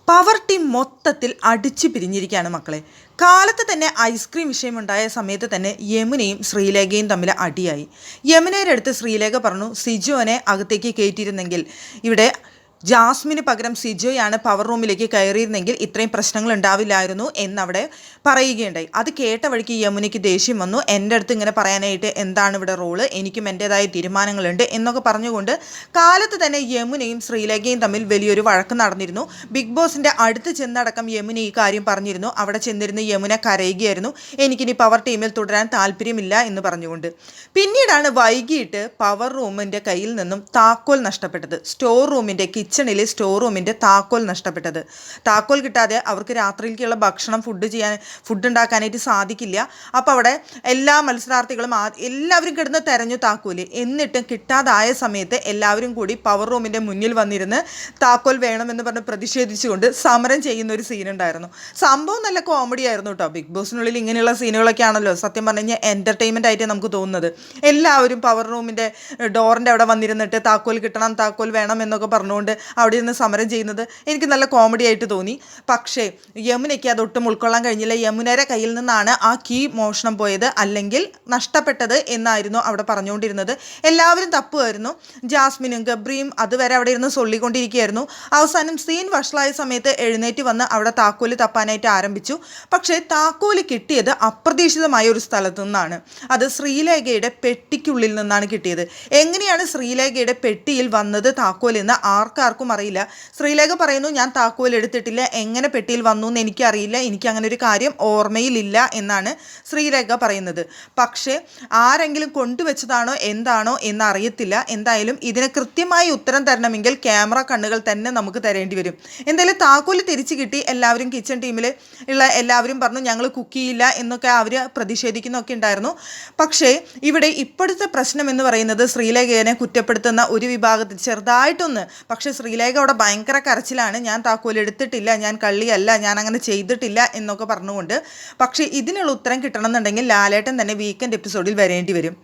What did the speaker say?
Power team മൊത്തത്തിൽ അടിച്ചു പിരിഞ്ഞിരിക്കുകയാണ് മക്കളെ. കാലത്ത് തന്നെ ഐസ്ക്രീം വിഷയമുണ്ടായ സമയത്ത് തന്നെ യമുനയും ശ്രീലേഖയും തമ്മിൽ അടിയായി. യമുനയുടെ അടുത്ത് ശ്രീലേഖ പറഞ്ഞു, സിജോനെ അകത്തേക്ക് കയറ്റിയിരുന്നെങ്കിൽ, ഇവിടെ ജാസ്മിന് പകരം സിജോയാണ് പവർ റൂമിലേക്ക് കയറിയിരുന്നെങ്കിൽ ഇത്രയും പ്രശ്നങ്ങൾ ഉണ്ടാവില്ലായിരുന്നു എന്നവിടെ പറയുകയുണ്ടായി. അത് കേട്ട വഴിക്ക് യമുനയ്ക്ക് ദേഷ്യം വന്നു. എൻ്റെ അടുത്ത് ഇങ്ങനെ പറയാനായിട്ട് എന്താണ് ഇവിടെ റോള്, എനിക്കും എൻ്റേതായ തീരുമാനങ്ങളുണ്ട് എന്നൊക്കെ പറഞ്ഞുകൊണ്ട് കാലത്ത് തന്നെ യമുനയും ശ്രീലേഖയും തമ്മിൽ വലിയൊരു വഴക്ക് നടന്നിരുന്നു. ബിഗ് ബോസിൻ്റെ അടുത്ത് ചെന്നടക്കം യമുന ഈ കാര്യം പറഞ്ഞിരുന്നു. അവിടെ ചെന്നിരുന്ന് യമുന കരയുകയായിരുന്നു, എനിക്കിനി പവർ ടീമിൽ തുടരാൻ താല്പര്യമില്ല എന്ന് പറഞ്ഞുകൊണ്ട്. പിന്നീടാണ് വൈകിട്ട് പവർ റൂമിൻ്റെ കയ്യിൽ നിന്നും താക്കോൽ നഷ്ടപ്പെട്ടത്. സ്റ്റോർ റൂമിൻ്റെ കിച്ചണിലെ സ്റ്റോർ റൂമിൻ്റെ താക്കോൽ നഷ്ടപ്പെട്ടത്. താക്കോൽ കിട്ടാതെ അവർക്ക് രാത്രിയിലേക്കുള്ള ഭക്ഷണം ഫുഡ് ഉണ്ടാക്കാനായിട്ട് സാധിക്കില്ല. അപ്പോൾ അവിടെ എല്ലാ മത്സരാർത്ഥികളും എല്ലാവരും കിടന്ന് തെരഞ്ഞു താക്കോല്. എന്നിട്ടും കിട്ടാതായ സമയത്ത് എല്ലാവരും കൂടി പവർ റൂമിൻ്റെ മുന്നിൽ വന്നിരുന്ന് താക്കോൽ വേണമെന്ന് പറഞ്ഞ് പ്രതിഷേധിച്ചുകൊണ്ട് സമരം ചെയ്യുന്ന ഒരു സീനുണ്ടായിരുന്നു. സംഭവം നല്ല കോമഡി ആയിരുന്നു കേട്ടോ. ബിഗ് ബോസിനുള്ളിൽ ഇങ്ങനെയുള്ള സീനുകളൊക്കെ ആണല്ലോ സത്യം പറഞ്ഞു കഴിഞ്ഞാൽ എൻ്റർടൈൻമെൻ്റ് ആയിട്ട് നമുക്ക് തോന്നുന്നത്. എല്ലാവരും പവർ റൂമിൻ്റെ ഡോറിൻ്റെ അവിടെ വന്നിരുന്നിട്ട് താക്കോൽ കിട്ടണം, താക്കോൽ വേണം എന്നൊക്കെ പറഞ്ഞുകൊണ്ട് അവിടെ നിന്ന് സമരം ചെയ്യുന്നത് എനിക്ക് നല്ല കോമഡി ആയിട്ട് തോന്നി. പക്ഷേ യമുനയ്ക്ക് അതൊട്ടും ഉൾക്കൊള്ളാൻ കഴിഞ്ഞില്ല. യമുനയുടെ കയ്യിൽ നിന്നാണ് ആ കീ മോഷണം പോയത്, അല്ലെങ്കിൽ നഷ്ടപ്പെട്ടത് എന്നായിരുന്നു അവിടെ പറഞ്ഞുകൊണ്ടിരുന്നത്. എല്ലാവരും തപ്പുമായിരുന്നു. ജാസ്മിനും ഗബ്രിയും അതുവരെ അവിടെ ഇരുന്ന് സൊല്ലിക്കൊണ്ടിരിക്കുകയായിരുന്നു. അവസാനം സീൻ വഷളായ സമയത്ത് എഴുന്നേറ്റ് വന്ന് അവിടെ താക്കോല് തപ്പാനായിട്ട് ആരംഭിച്ചു. പക്ഷേ താക്കോല് കിട്ടിയത് അപ്രതീക്ഷിതമായ ഒരു സ്ഥലത്തു നിന്നാണ്. അത് ശ്രീലേഖയുടെ പെട്ടിക്കുള്ളിൽ നിന്നാണ് കിട്ടിയത്. എങ്ങനെയാണ് ശ്രീലേഖയുടെ പെട്ടിയിൽ വന്നത് താക്കോൽ എന്ന് ആർക്കും അറിയില്ല. ശ്രീലേഖ പറയുന്നു, ഞാൻ താക്കോൽ എടുത്തിട്ടില്ല, എങ്ങനെ പെട്ടിയിൽ വന്നു എന്ന് എനിക്കറിയില്ല, എനിക്ക് അങ്ങനെ ഒരു കാര്യം ഓർമ്മയിലില്ല എന്നാണ് ശ്രീലേഖ പറയുന്നത്. പക്ഷേ ആരെങ്കിലും കൊണ്ടുവച്ചതാണോ എന്താണോ എന്നറിയത്തില്ല. എന്തായാലും ഇതിന് കൃത്യമായി ഉത്തരം തരണമെങ്കിൽ ക്യാമറ കണ്ണുകൾ തന്നെ നമുക്ക് തരേണ്ടി വരും. എന്തായാലും താക്കോൽ തിരിച്ചു കിട്ടി. എല്ലാവരും കിച്ചൺ ടീമിൽ ഉള്ള എല്ലാവരും പറഞ്ഞു ഞങ്ങൾ കുക്ക് ചെയ്യില്ല എന്നൊക്കെ അവർ പ്രതിഷേധിക്കുന്നൊക്കെ ഉണ്ടായിരുന്നു. പക്ഷേ ഇവിടെ ഇപ്പോഴത്തെ പ്രശ്നം എന്ന് പറയുന്നത് ശ്രീലേഖയെ കുറ്റപ്പെടുത്തുന്ന ഒരു വിഭാഗത്തിൽ ചെറുതായിട്ടൊന്ന്, പക്ഷേ ശ്രീലേഖ അവിടെ ഭയങ്കര കരച്ചിലാണ്, ഞാൻ താക്കോൽ എടുത്തിട്ടില്ല, ഞാൻ കള്ളിയല്ല, ഞാൻ അങ്ങനെ ചെയ്തിട്ടില്ല എന്നൊക്കെ പറഞ്ഞുകൊണ്ട്. പക്ഷേ ഇതിനുള്ള ഉത്തരം കിട്ടണമെന്നുണ്ടെങ്കിൽ ലാലേട്ടൻ തന്നെ വീക്കെൻഡ് എപ്പിസോഡിൽ വരേണ്ടി വരും.